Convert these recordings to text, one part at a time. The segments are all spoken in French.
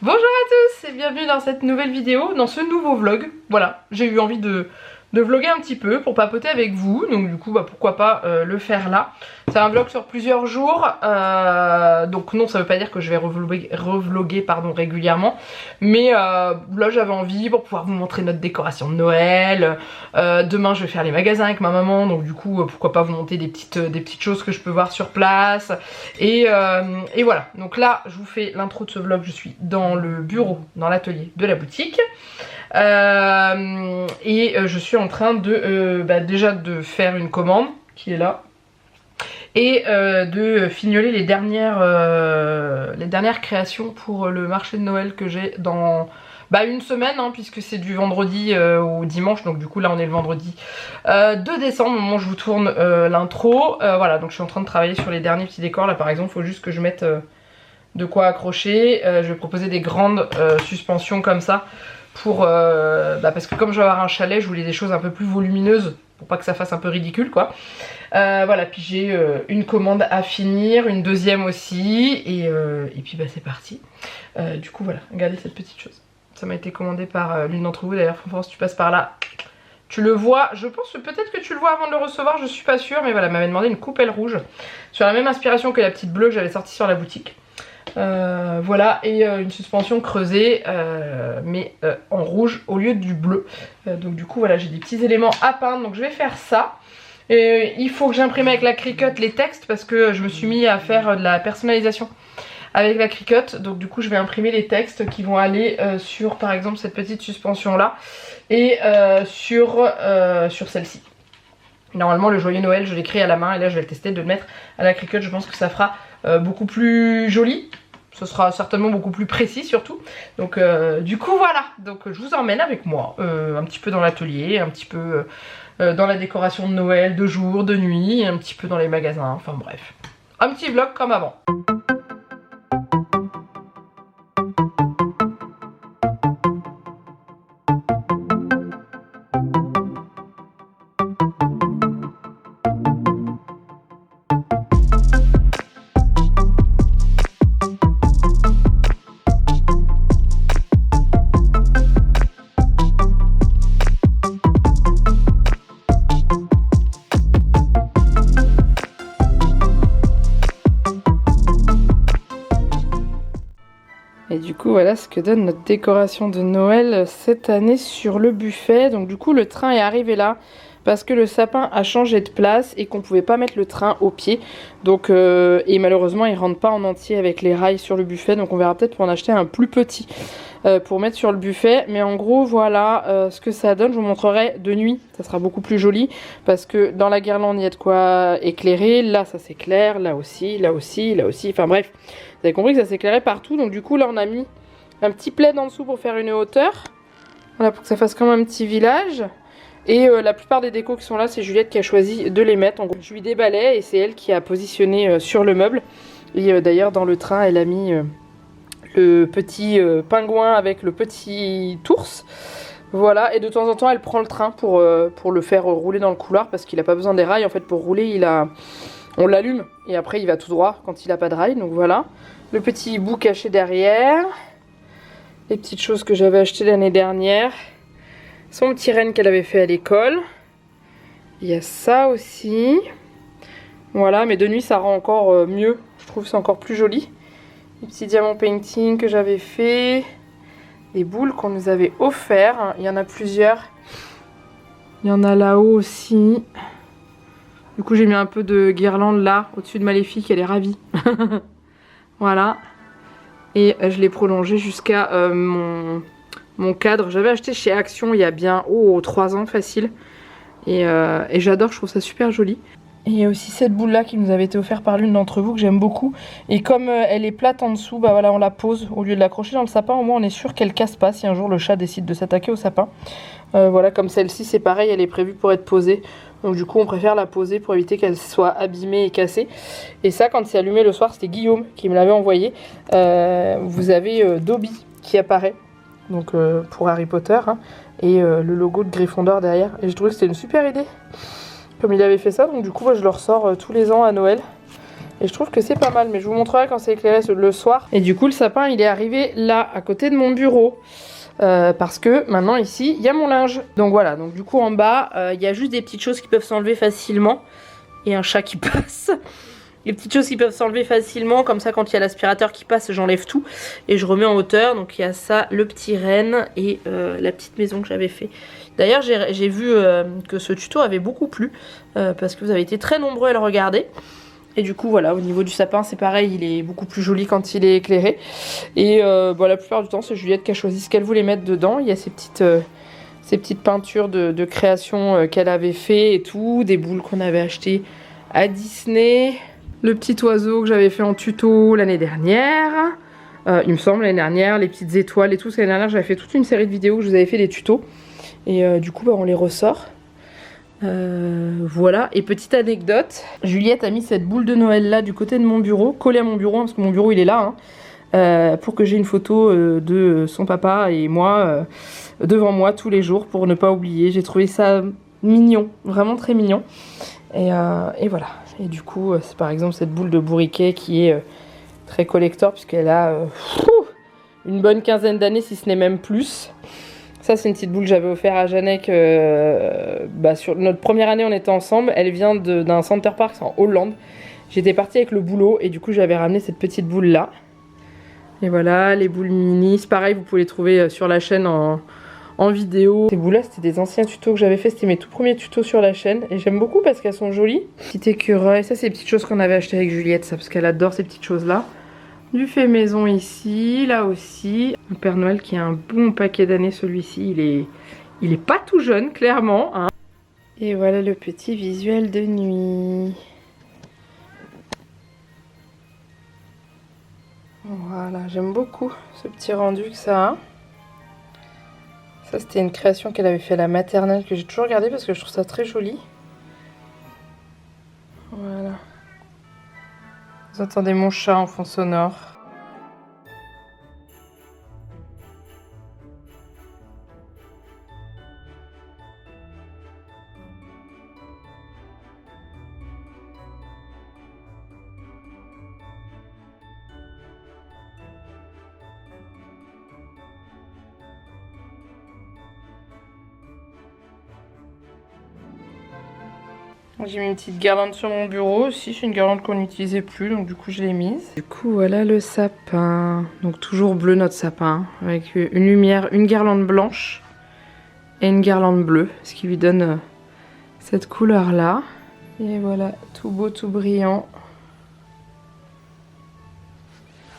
Bonjour à tous et bienvenue dans cette nouvelle vidéo, dans ce nouveau vlog. Voilà, j'ai eu envie de vlogger un petit peu pour papoter avec vous, donc du coup pourquoi pas le faire là. C'est un vlog sur plusieurs jours, donc non, ça veut pas dire que je vais revlogger régulièrement, mais là j'avais envie pour pouvoir vous montrer notre décoration de Noël. Demain je vais faire les magasins avec ma maman, donc du coup pourquoi pas vous montrer des petites choses que je peux voir sur place. Et voilà, donc là je vous fais l'intro de ce vlog, je suis dans le bureau, dans l'atelier de la boutique. Je suis en train de déjà de faire une commande qui est là et de fignoler les dernières créations pour le marché de Noël que j'ai dans une semaine, hein, puisque c'est du vendredi au dimanche, donc du coup là on est le vendredi 2 décembre au moment où je vous tourne l'intro. Voilà, donc je suis en train de travailler sur les derniers petits décors. Là par exemple il faut juste que je mette de quoi accrocher. Je vais proposer des grandes suspensions comme ça pour parce que comme je vais avoir un chalet, je voulais des choses un peu plus volumineuses pour pas que ça fasse un peu ridicule quoi. Voilà, puis j'ai une commande à finir, une deuxième aussi, et puis c'est parti. Du coup voilà, regardez cette petite chose. Ça m'a été commandé par l'une d'entre vous, d'ailleurs François, si tu passes par là, tu le vois. Je pense que peut-être que tu le vois avant de le recevoir, je suis pas sûre, mais voilà, m'avait demandé une coupelle rouge sur la même inspiration que la petite bleue que j'avais sortie sur la boutique. Voilà, et une suspension creusée mais en rouge au lieu du bleu. Donc du coup voilà, j'ai des petits éléments à peindre, donc je vais faire ça. Et il faut que j'imprime avec la Cricut les textes parce que je me suis mis à faire de la personnalisation avec la Cricut. Donc du coup je vais imprimer les textes qui vont aller sur par exemple cette petite suspension là et sur celle-ci. Normalement le joyeux Noël je l'écris à la main et là je vais le tester de le mettre à la Cricut. Je pense que ça fera beaucoup plus joli. Ce sera certainement beaucoup plus précis surtout. Donc du coup voilà, donc je vous emmène avec moi un petit peu dans l'atelier, un petit peu dans la décoration de Noël, de jour, de nuit, un petit peu dans les magasins, enfin bref. Un petit vlog comme avant. Et du coup voilà ce que donne notre décoration de Noël cette année sur le buffet. Donc du coup le train est arrivé là parce que le sapin a changé de place et qu'on pouvait pas mettre le train au pied. Donc et malheureusement il rentre pas en entier avec les rails sur le buffet, donc on verra peut-être pour en acheter un plus petit pour mettre sur le buffet. Mais en gros voilà ce que ça donne. Je vous montrerai de nuit, ça sera beaucoup plus joli parce que dans la guirlande il y a de quoi éclairer. Là ça s'éclaire, là aussi, là aussi, là aussi, enfin bref. Vous avez compris que ça s'éclairait partout, donc du coup là on a mis un petit plaid en dessous pour faire une hauteur. Voilà, pour que ça fasse comme un petit village. Et la plupart des décos qui sont là, c'est Juliette qui a choisi de les mettre. En gros, je lui déballais et c'est elle qui a positionné sur le meuble. Et d'ailleurs dans le train elle a mis le petit pingouin avec le petit ours. Voilà, et de temps en temps elle prend le train pour le faire rouler dans le couloir parce qu'il n'a pas besoin des rails. En fait pour rouler on l'allume et après il va tout droit quand il n'a pas de rail. Donc voilà, le petit hibou caché derrière. Les petites choses que j'avais achetées l'année dernière. Son petit renne qu'elle avait fait à l'école. Il y a ça aussi. Voilà, mais de nuit ça rend encore mieux. Je trouve que c'est encore plus joli. Les petits diamants painting que j'avais fait. Les boules qu'on nous avait offertes. Il y en a plusieurs. Il y en a là-haut aussi. Du coup j'ai mis un peu de guirlande là, au-dessus de Maléfique, elle est ravie. Voilà. Et je l'ai prolongé jusqu'à mon cadre. J'avais acheté chez Action il y a bien 3 ans facile. Et j'adore, je trouve ça super joli. Et il y a aussi cette boule là qui nous avait été offerte par l'une d'entre vous que j'aime beaucoup. Et comme elle est plate en dessous, bah voilà, on la pose au lieu de l'accrocher dans le sapin. Au moins on est sûr qu'elle casse pas si un jour le chat décide de s'attaquer au sapin. Voilà, comme celle-ci c'est pareil, elle est prévue pour être posée. Donc du coup on préfère la poser pour éviter qu'elle soit abîmée et cassée. Et ça quand c'est allumé le soir, c'était Guillaume qui me l'avait envoyé. Vous avez Dobby qui apparaît, donc pour Harry Potter, hein, et le logo de Gryffondor derrière. Et je trouvais que c'était une super idée comme il avait fait ça. Donc du coup moi, je le ressors tous les ans à Noël. Et je trouve que c'est pas mal, mais je vous montrerai quand c'est éclairé le soir. Et du coup, le sapin, il est arrivé là, à côté de mon bureau. Parce que maintenant ici il y a mon linge. Donc voilà, donc du coup en bas il y a juste des petites choses qui peuvent s'enlever facilement. Et un chat qui passe. Les petites choses qui peuvent s'enlever facilement, comme ça quand il y a l'aspirateur qui passe j'enlève tout. Et je remets en hauteur, donc il y a ça, le petit renne et la petite maison que j'avais fait. D'ailleurs j'ai vu que ce tuto avait beaucoup plu, parce que vous avez été très nombreux à le regarder. Et du coup voilà, au niveau du sapin c'est pareil, il est beaucoup plus joli quand il est éclairé. Et bon, la plupart du temps c'est Juliette qui a choisi ce qu'elle voulait mettre dedans. Il y a ces petites peintures de création qu'elle avait fait et tout, des boules qu'on avait achetées à Disney, le petit oiseau que j'avais fait en tuto l'année dernière, il me semble l'année dernière, les petites étoiles et tout. L'année dernière j'avais fait toute une série de vidéos où je vous avais fait des tutos et du coup bah, on les ressort. Voilà, et petite anecdote, Juliette a mis cette boule de Noël là du côté de mon bureau, collée à mon bureau, parce que mon bureau il est là, pour que j'ai une photo de son papa et moi devant moi tous les jours pour ne pas oublier. J'ai trouvé ça mignon, vraiment très mignon. Et voilà, et du coup c'est par exemple cette boule de bourriquet qui est très collector puisqu'elle a une bonne quinzaine d'années si ce n'est même plus. Ça c'est une petite boule que j'avais offert à Janek sur notre première année on était ensemble. Elle vient d'un Center Parks en Hollande. J'étais partie avec le boulot et du coup j'avais ramené cette petite boule là. Et voilà, les boules mini, c'est pareil, vous pouvez les trouver sur la chaîne en vidéo. Ces boules là c'était des anciens tutos que j'avais fait, c'était mes tout premiers tutos sur la chaîne. Et j'aime beaucoup parce qu'elles sont jolies. Petit écureuil, ça c'est les petites choses qu'on avait achetées avec Juliette, ça, parce qu'elle adore ces petites choses là. Du fait maison ici, là aussi. Un Père Noël qui a un bon paquet d'années, celui-ci. Il est pas tout jeune, clairement. Hein. Et voilà le petit visuel de nuit. Voilà, j'aime beaucoup ce petit rendu que ça a. Ça, c'était une création qu'elle avait fait à la maternelle, que j'ai toujours gardée parce que je trouve ça très joli. Voilà. Vous entendez mon chat en fond sonore. J'ai mis une petite guirlande sur mon bureau aussi, c'est une guirlande qu'on n'utilisait plus donc du coup je l'ai mise. Du coup voilà le sapin, donc toujours bleu notre sapin, avec une lumière, une guirlande blanche et une guirlande bleue, ce qui lui donne cette couleur là. Et voilà, tout beau, tout brillant.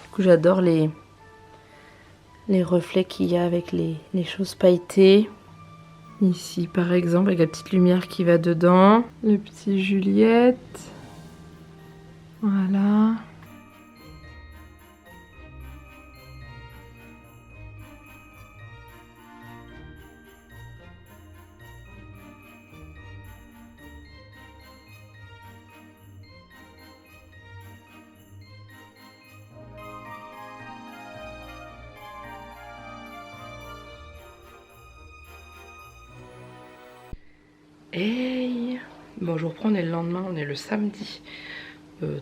Du coup j'adore les reflets qu'il y a avec les choses pailletées. Ici par exemple avec la petite lumière qui va dedans. Le petit Juliette. Voilà. Hey, bon je reprends, on est le lendemain, on est le samedi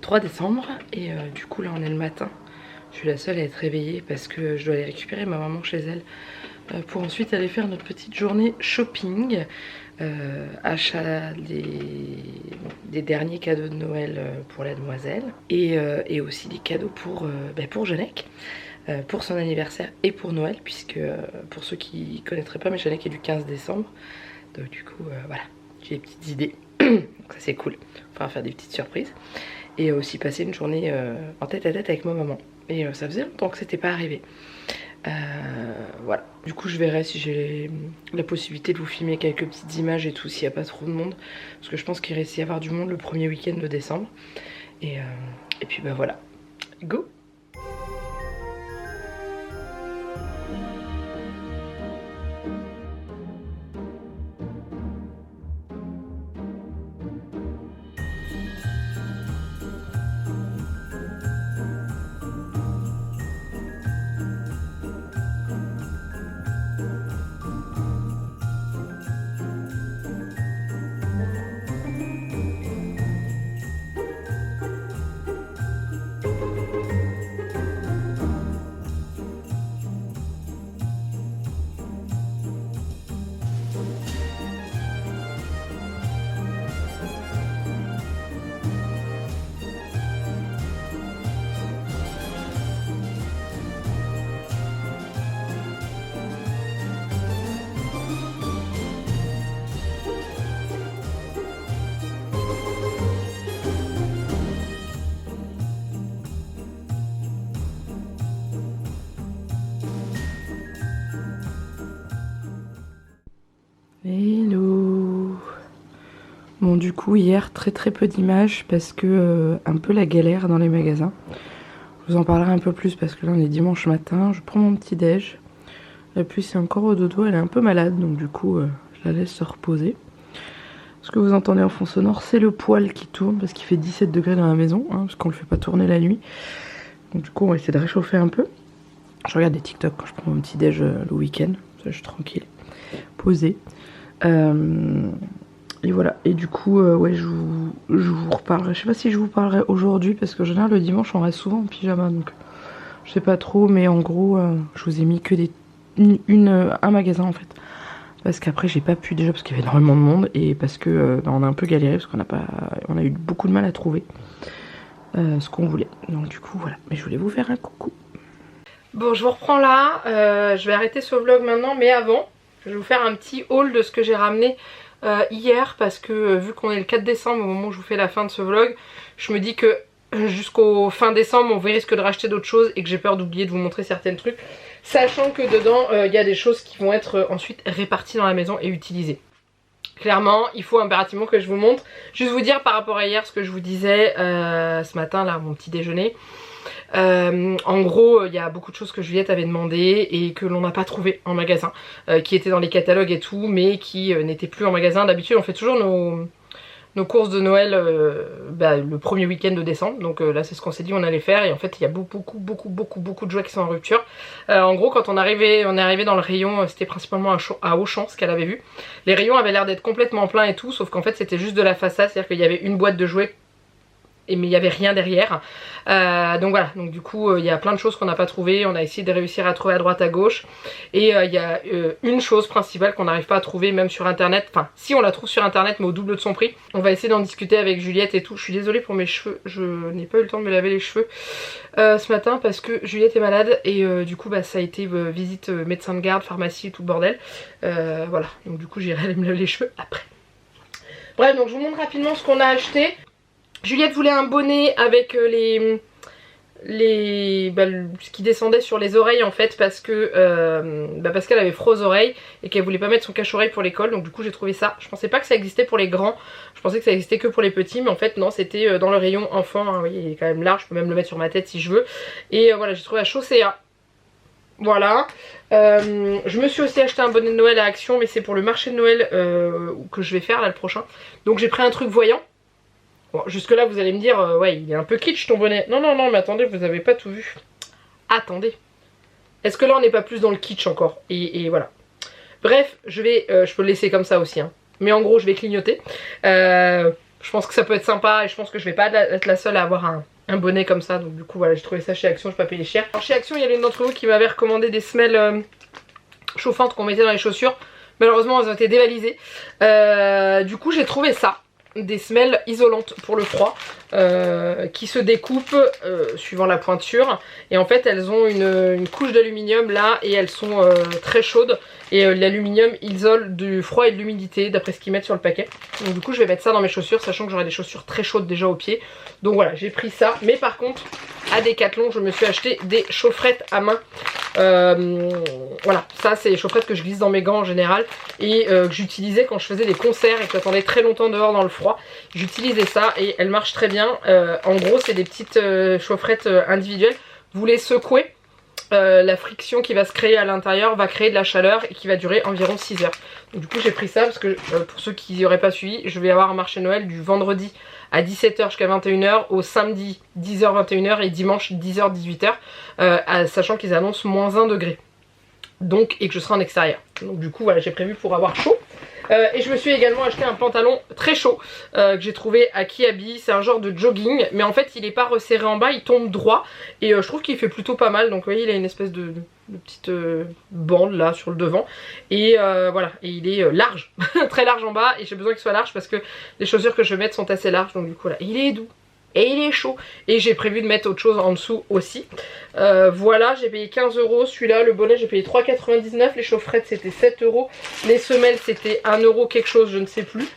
3 décembre et du coup là on est le matin. Je suis la seule à être réveillée parce que je dois aller récupérer ma maman chez elle pour ensuite aller faire notre petite journée shopping, achat des derniers cadeaux de Noël pour la demoiselle et aussi des cadeaux pour Janek. Pour son anniversaire et pour Noël, puisque pour ceux qui ne connaîtraient pas, mais Janek est du 15 décembre. Donc du coup, voilà, j'ai des petites idées. Donc ça c'est cool. On va faire des petites surprises. Et aussi passer une journée en tête à tête avec ma maman. Et ça faisait longtemps que c'était pas arrivé. Voilà. Du coup, je verrai si j'ai la possibilité de vous filmer quelques petites images et tout, s'il n'y a pas trop de monde. Parce que je pense qu'il risque d'y avoir du monde le premier week-end de décembre. Et puis bah voilà. Go! Bon du coup hier très peu d'images parce que un peu la galère dans les magasins. Je vous en parlerai un peu plus parce que là on est dimanche matin, je prends mon petit déj. Et puis c'est encore au dodo, elle est un peu malade donc du coup je la laisse se reposer. Ce que vous entendez en fond sonore c'est le poêle qui tourne parce qu'il fait 17 degrés dans la maison, hein, parce qu'on le fait pas tourner la nuit. Donc du coup on va essayer de réchauffer un peu. Je regarde des TikTok quand je prends mon petit déj le week-end, ça je suis tranquille, posée. Et voilà, et du coup, ouais, je vous reparlerai. Je sais pas si je vous parlerai aujourd'hui parce que en général le dimanche on reste souvent en pyjama donc je sais pas trop, mais en gros, je vous ai mis que un magasin en fait. Parce qu'après j'ai pas pu déjà parce qu'il y avait énormément de monde et parce que on a un peu galéré parce on a eu beaucoup de mal à trouver ce qu'on voulait. Donc du coup voilà, mais je voulais vous faire un coucou. Bon, je vous reprends là, je vais arrêter ce vlog maintenant, mais avant, je vais vous faire un petit haul de ce que j'ai ramené hier parce que vu qu'on est le 4 décembre au moment où je vous fais la fin de ce vlog, je me dis que jusqu'au fin décembre on risque de racheter d'autres choses et que j'ai peur d'oublier de vous montrer certains trucs, sachant que dedans il y a des choses qui vont être ensuite réparties dans la maison et utilisées. Clairement il faut impérativement que je vous montre. Juste vous dire par rapport à hier ce que je vous disais ce matin là, mon petit déjeuner. En gros il y a beaucoup de choses que Juliette avait demandé et que l'on n'a pas trouvé en magasin, qui étaient dans les catalogues et tout mais qui n'étaient plus en magasin. D'habitude on fait toujours nos courses de Noël le premier week-end de décembre, donc là c'est ce qu'on s'est dit on allait faire et en fait il y a beaucoup de jouets qui sont en rupture. En gros quand on est arrivé dans le rayon, c'était principalement à Auchan ce qu'elle avait vu. Les rayons avaient l'air d'être complètement pleins et tout, sauf qu'en fait c'était juste de la façade, c'est-à-dire qu'il y avait une boîte de jouets mais il n'y avait rien derrière. Donc voilà, donc du coup il y a plein de choses qu'on n'a pas trouvées. On a essayé de réussir à trouver à droite à gauche. Et il y a une chose principale qu'on n'arrive pas à trouver même sur internet. Enfin si on la trouve sur internet mais au double de son prix. On va essayer d'en discuter avec Juliette et tout. Je suis désolée pour mes cheveux, je n'ai pas eu le temps de me laver les cheveux ce matin parce que Juliette est malade. Et du coup ça a été visite médecin de garde, pharmacie, tout le bordel. Voilà, donc du coup j'irai aller me laver les cheveux après. Bref, donc je vous montre rapidement ce qu'on a acheté. Juliette voulait un bonnet avec ce qui descendait sur les oreilles en fait parce que parce qu'elle avait froid aux oreilles et qu'elle voulait pas mettre son cache-oreille pour l'école, donc du coup j'ai trouvé ça. Je pensais pas que ça existait pour les grands, je pensais que ça existait que pour les petits, mais en fait non, c'était dans le rayon enfant, hein, oui, il est quand même large, je peux même le mettre sur ma tête si je veux. Et voilà, j'ai trouvé à Chaussea. Voilà, je me suis aussi acheté un bonnet de Noël à Action, mais c'est pour le marché de Noël que je vais faire là le prochain. Donc j'ai pris un truc voyant. Bon, jusque là vous allez me dire ouais il est un peu kitsch ton bonnet. Non mais attendez, vous avez pas tout vu. Attendez. Est-ce que là on n'est pas plus dans le kitsch encore et voilà. Bref, je peux le laisser comme ça aussi hein. Mais en gros je vais clignoter. Je pense que ça peut être sympa et je pense que je vais pas être la seule à avoir un bonnet comme ça. Donc du coup voilà, j'ai trouvé ça chez Action, je vais pas payer cher. Alors chez Action il y a l'une d'entre vous qui m'avait recommandé des semelles chauffantes qu'on mettait dans les chaussures. Malheureusement elles ont été dévalisées. Du coup j'ai trouvé ça. Des semelles isolantes pour le froid qui se découpent suivant la pointure et en fait elles ont une couche d'aluminium là et elles sont très chaudes et l'aluminium isole du froid et de l'humidité d'après ce qu'ils mettent sur le paquet. Donc du coup je vais mettre ça dans mes chaussures sachant que j'aurai des chaussures très chaudes déjà aux pieds. Donc voilà, j'ai pris ça, mais par contre à Decathlon je me suis acheté des chaufferettes à main. Voilà, ça c'est les chaufferettes que je glisse dans mes gants en général et que j'utilisais quand je faisais des concerts et que j'attendais très longtemps dehors dans le froid. J'utilisais ça et elles marchent très bien. En gros c'est des petites chaufferettes individuelles. Vous les secouez, la friction qui va se créer à l'intérieur va créer de la chaleur et qui va durer environ 6 heures. Donc du coup j'ai pris ça parce que pour ceux qui n'y auraient pas suivi, je vais avoir un marché Noël du vendredi à 17 h jusqu'à 21 h, au samedi 10 h 21 h et dimanche 10 h 18 h, sachant qu'ils annoncent -1 degré. Donc, et que je serai en extérieur. Donc du coup voilà, j'ai prévu pour avoir chaud. Et je me suis également acheté un pantalon très chaud que j'ai trouvé à Kiabi. C'est un genre de jogging, mais en fait il n'est pas resserré en bas, il tombe droit. Et je trouve qu'il fait plutôt pas mal. Donc vous voyez, il a une espèce de petite bande là sur le devant. Et voilà, et il est large, très large en bas. Et j'ai besoin qu'il soit large parce que les chaussures que je vais mettre sont assez larges. Donc du coup là, il est doux. Et il est chaud. Et j'ai prévu de mettre autre chose en dessous aussi. Voilà, j'ai payé 15 €. Celui-là, le bonnet, j'ai payé 3,99 €. Les chaufferettes, c'était 7 €. Les semelles, c'était 1 € quelque chose, je ne sais plus.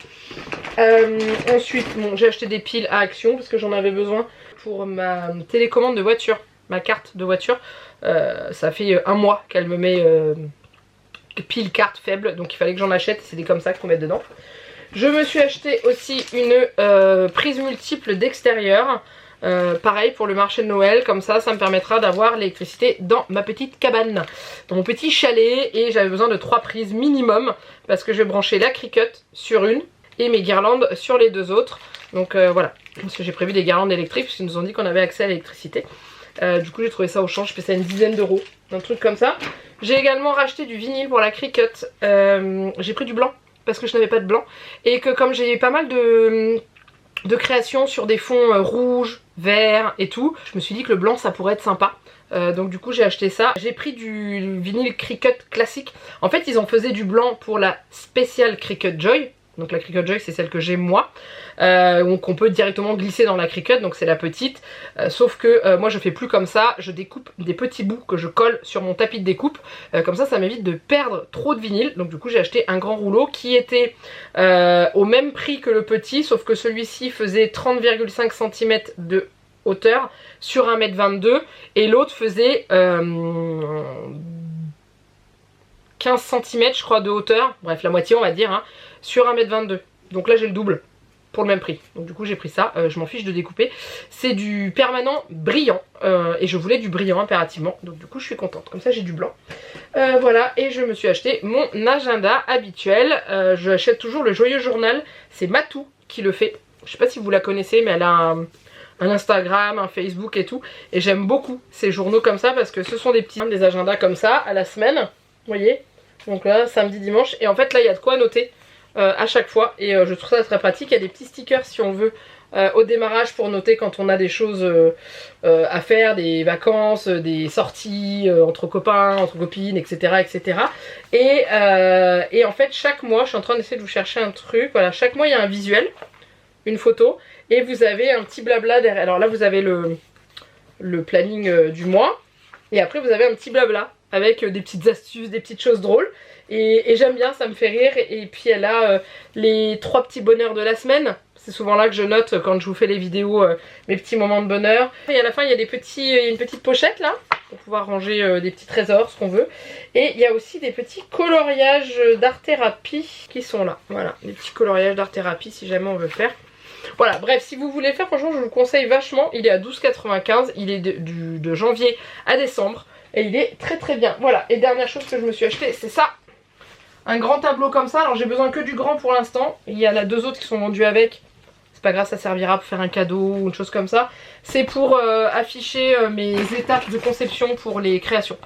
Ensuite, bon, j'ai acheté des piles à Action parce que j'en avais besoin pour ma télécommande de voiture. Ma carte de voiture. Ça fait 1 mois qu'elle me met pile carte faible. Donc il fallait que j'en achète. C'est des comme ça qu'il faut mettre dedans. Je me suis acheté aussi une prise multiple d'extérieur. Pareil pour le marché de Noël, comme ça me permettra d'avoir l'électricité dans ma petite cabane, dans mon petit chalet. Et j'avais besoin de 3 prises minimum parce que je vais brancher la Cricut sur une et mes guirlandes sur les 2 autres. Donc voilà, parce que j'ai prévu des guirlandes électriques puisqu'ils nous ont dit qu'on avait accès à l'électricité. Du coup j'ai trouvé ça au champ, je paie ça une dizaine d'euros, un truc comme ça. J'ai également racheté du vinyle pour la Cricut. J'ai pris du blanc parce que je n'avais pas de blanc. Et que comme j'ai pas mal de création sur des fonds rouges, verts et tout, je me suis dit que le blanc ça pourrait être sympa. Donc du coup j'ai acheté ça. J'ai pris du vinyle Cricut classique. En fait ils en faisaient du blanc pour la spéciale Cricut Joy. Donc la Cricut Joy c'est celle que j'ai moi, qu'on peut directement glisser dans la Cricut, donc c'est la petite, sauf que moi je fais plus comme ça, je découpe des petits bouts que je colle sur mon tapis de découpe, comme ça m'évite de perdre trop de vinyle. Donc du coup j'ai acheté un grand rouleau qui était au même prix que le petit, sauf que celui-ci faisait 30,5 cm de hauteur sur 1,22 m et l'autre faisait 15 cm je crois de hauteur, bref la moitié on va dire, hein, sur 1,22 m. Donc là j'ai le double pour le même prix. Donc du coup j'ai pris ça, je m'en fiche de découper. C'est du permanent brillant et je voulais du brillant impérativement. Donc du coup je suis contente, comme ça j'ai du blanc. Voilà, et je me suis acheté mon agenda habituel. J'achète toujours le Joyeux Journal, c'est Matou qui le fait. Je sais pas si vous la connaissez mais elle a un Instagram, un Facebook et tout. Et j'aime beaucoup ces journaux comme ça parce que ce sont des agendas comme ça à la semaine. Vous voyez, donc là samedi, dimanche. Et en fait là il y a de quoi noter à chaque fois. Et je trouve ça très pratique. Il y a des petits stickers si on veut au démarrage pour noter quand on a des choses à faire, des vacances, des sorties entre copains, entre copines, etc. etc. Et en fait chaque mois, je suis en train d'essayer de vous chercher un truc. Voilà, chaque mois il y a un visuel, une photo. Et vous avez un petit blabla derrière. Alors là vous avez le planning du mois. Et après vous avez un petit blabla avec des petites astuces, des petites choses drôles. Et j'aime bien, ça me fait rire. Et puis elle a les 3 petits bonheurs de la semaine. C'est souvent là que je note quand je vous fais les vidéos, mes petits moments de bonheur. Et à la fin il y a une petite pochette là, pour pouvoir ranger des petits trésors, ce qu'on veut. Et il y a aussi des petits coloriages d'art-thérapie qui sont là. Voilà, des petits coloriages d'art-thérapie si jamais on veut faire. Voilà, bref, si vous voulez faire, franchement je vous le conseille vachement. Il est à 12,95, il est de janvier à décembre. Et il est très très bien. Voilà, et dernière chose que je me suis acheté, c'est ça. Un grand tableau comme ça. Alors j'ai besoin que du grand pour l'instant. Il y en a 2 autres qui sont vendus avec. C'est pas grave, ça servira pour faire un cadeau ou une chose comme ça. C'est pour afficher mes étapes de conception pour les créations.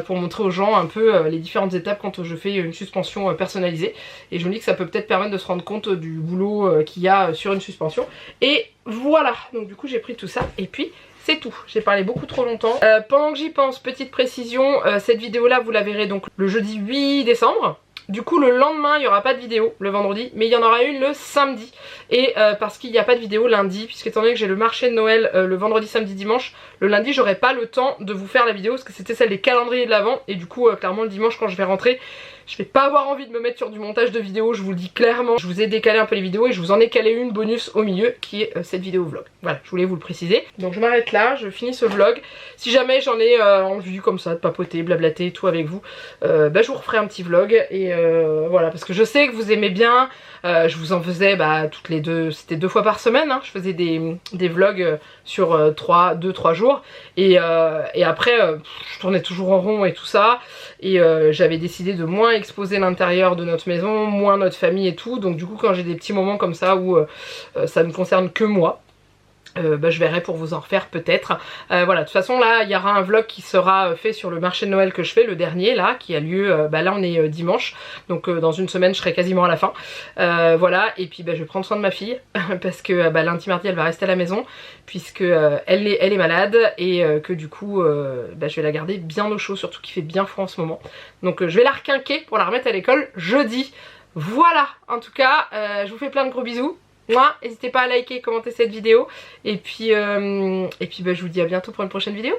Pour montrer aux gens un peu les différentes étapes quand je fais une suspension personnalisée. Et je me dis que ça peut peut-être permettre de se rendre compte du boulot qu'il y a sur une suspension. Et voilà, donc du coup j'ai pris tout ça et puis c'est tout. J'ai parlé beaucoup trop longtemps. Pendant que j'y pense, petite précision, cette vidéo là vous la verrez donc le jeudi 8 décembre. Du coup le lendemain il n'y aura pas de vidéo le vendredi, mais il y en aura une le samedi. Et parce qu'il n'y a pas de vidéo lundi, puisqu'étant donné que j'ai le marché de Noël le vendredi, samedi, dimanche, le lundi j'aurai pas le temps de vous faire la vidéo parce que c'était celle des calendriers de l'avant. Et du coup clairement le dimanche quand je vais rentrer, je vais pas avoir envie de me mettre sur du montage de vidéos, je vous le dis clairement. Je vous ai décalé un peu les vidéos et je vous en ai calé une bonus au milieu qui est cette vidéo vlog. Voilà, je voulais vous le préciser. Donc je m'arrête là, je finis ce vlog. Si jamais j'en ai envie comme ça de papoter, blablater tout avec vous, je vous referai un petit vlog. Et voilà, parce que je sais que vous aimez bien. Je vous en faisais toutes les deux, c'était 2 fois par semaine, hein. Je faisais des vlogs sur 2-3 jours. Et après, je tournais toujours en rond et tout ça. Et j'avais décidé de moins exposer l'intérieur de notre maison, moins notre famille et tout. Donc du coup quand j'ai des petits moments comme ça où ça ne concerne que moi, je verrai pour vous en refaire peut-être. Voilà, de toute façon là il y aura un vlog qui sera fait sur le marché de Noël que je fais, le dernier là, qui a lieu, là on est dimanche, donc dans une semaine je serai quasiment à la fin. Voilà, et puis je vais prendre soin de ma fille, parce que lundi, mardi elle va rester à la maison, puisque elle est malade, et que du coup je vais la garder bien au chaud, surtout qu'il fait bien froid en ce moment. Donc je vais la requinquer pour la remettre à l'école jeudi. Voilà, en tout cas je vous fais plein de gros bisous. Moi, n'hésitez pas à liker, commenter cette vidéo. Et puis je vous dis à bientôt pour une prochaine vidéo.